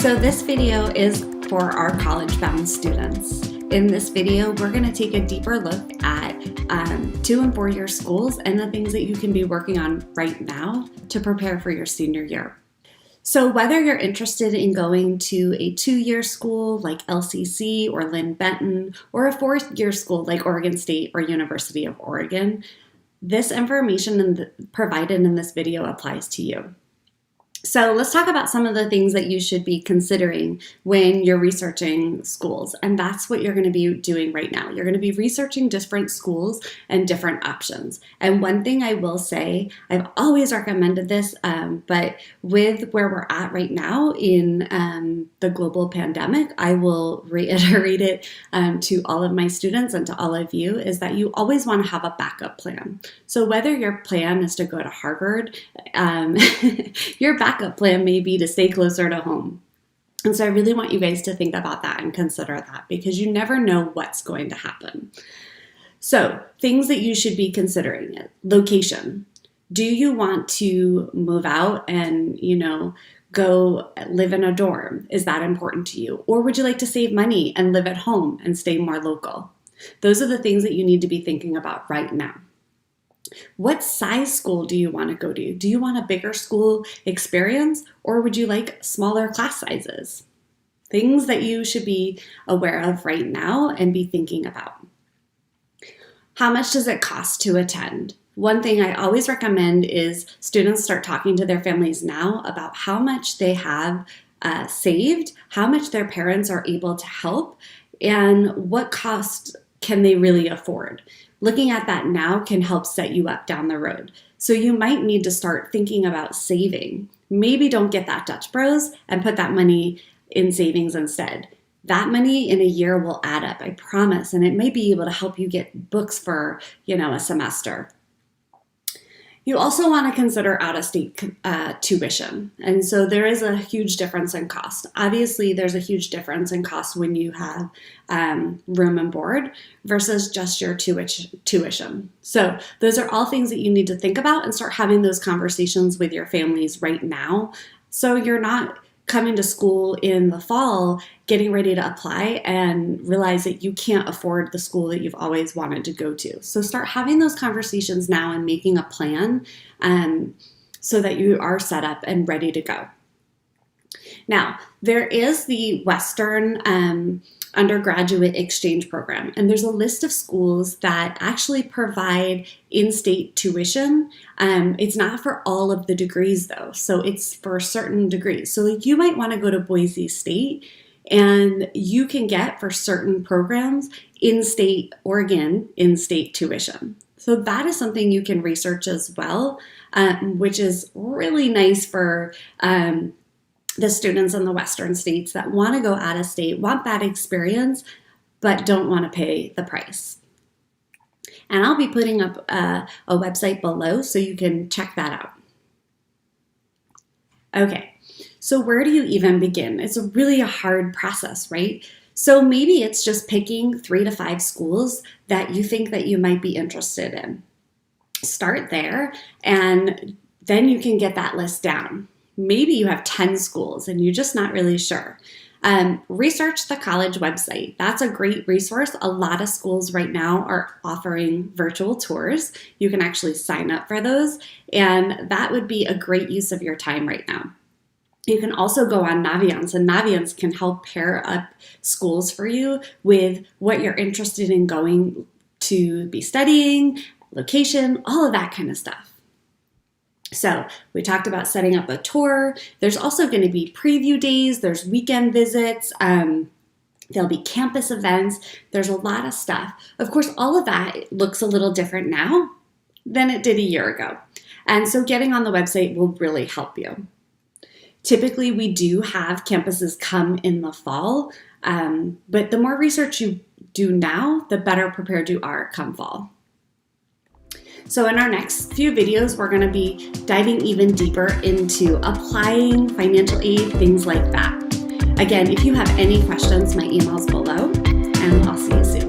So this video is for our college-bound students. In this video, we're going to take a deeper look at 2 and 4 year schools and the things that you can be working on right now to prepare for your senior year. So whether you're interested in going to a 2-year school like LCC or Lynn Benton, or a 4-year school like Oregon State or University of Oregon, this information provided in this video applies to you. So let's talk about some of the things that you should be considering when you're researching schools. And that's what you're going to be doing right now. You're going to be researching different schools and different options. And one thing I will say, I've always recommended this, but with where we're at right now in the global pandemic, I will reiterate it to all of my students and to all of you, is that you always want to have a backup plan. So whether your plan is to go to Harvard, your backup plan may be to stay closer to home. And so I really want you guys to think about that and consider that, because you never know what's going to happen. So things that you should be considering: location. Do you want to move out and, go live in a dorm? Is that important to you? Or would you like to save money and live at home and stay more local? Those are the things that you need to be thinking about right now. What size school do you want to go to? Do you want a bigger school experience, or would you like smaller class sizes? Things that you should be aware of right now and be thinking about. How much does it cost to attend? One thing I always recommend is students start talking to their families now about how much they have saved, how much their parents are able to help, and what cost can they really afford. Looking at that now can help set you up down the road. So you might need to start thinking about saving. Maybe don't get that Dutch Bros and put that money in savings instead. That money in a year will add up, I promise, and it may be able to help you get books for, a semester. You also want to consider out-of-state tuition. And so there is a huge difference in cost. Obviously, there's a huge difference in cost when you have room and board versus just your tuition. So those are all things that you need to think about and start having those conversations with your families right now, so you're not coming to school in the fall, getting ready to apply and realize that you can't afford the school that you've always wanted to go to. So start having those conversations now and making a plan so that you are set up and ready to go. Now, there is the Western undergraduate exchange program, and there's a list of schools that actually provide in-state tuition. It's not for all of the degrees though, so it's for certain degrees. So like you might want to go to Boise State, and you can get for certain programs in-state Oregon in-state tuition. So that is something you can research as well, which is really nice for the students in the Western states that want to go out of state, want that experience, but don't want to pay the price. And I'll be putting up a website below so you can check that out. Okay, so where do you even begin? It's really a hard process, right? So maybe it's just picking 3 to 5 schools that you think that you might be interested in. Start there, and then you can get that list down. Maybe you have 10 schools and you're just not really sure. Research the college website. That's a great resource. A lot of schools right now are offering virtual tours. You can actually sign up for those, and that would be a great use of your time right now. You can also go on Naviance, and Naviance can help pair up schools for you with what you're interested in going to be studying, location, all of that kind of stuff. So we talked about setting up a tour. There's also going to be preview days. There's weekend visits. There'll be campus events. There's a lot of stuff. Of course, all of that looks a little different now than it did a year ago. And so getting on the website will really help you. Typically, we do have campuses come in the fall, but the more research you do now, the better prepared you are come fall. So in our next few videos, we're going to be diving even deeper into applying financial aid, things like that. Again, if you have any questions, my email's below, and I'll see you soon.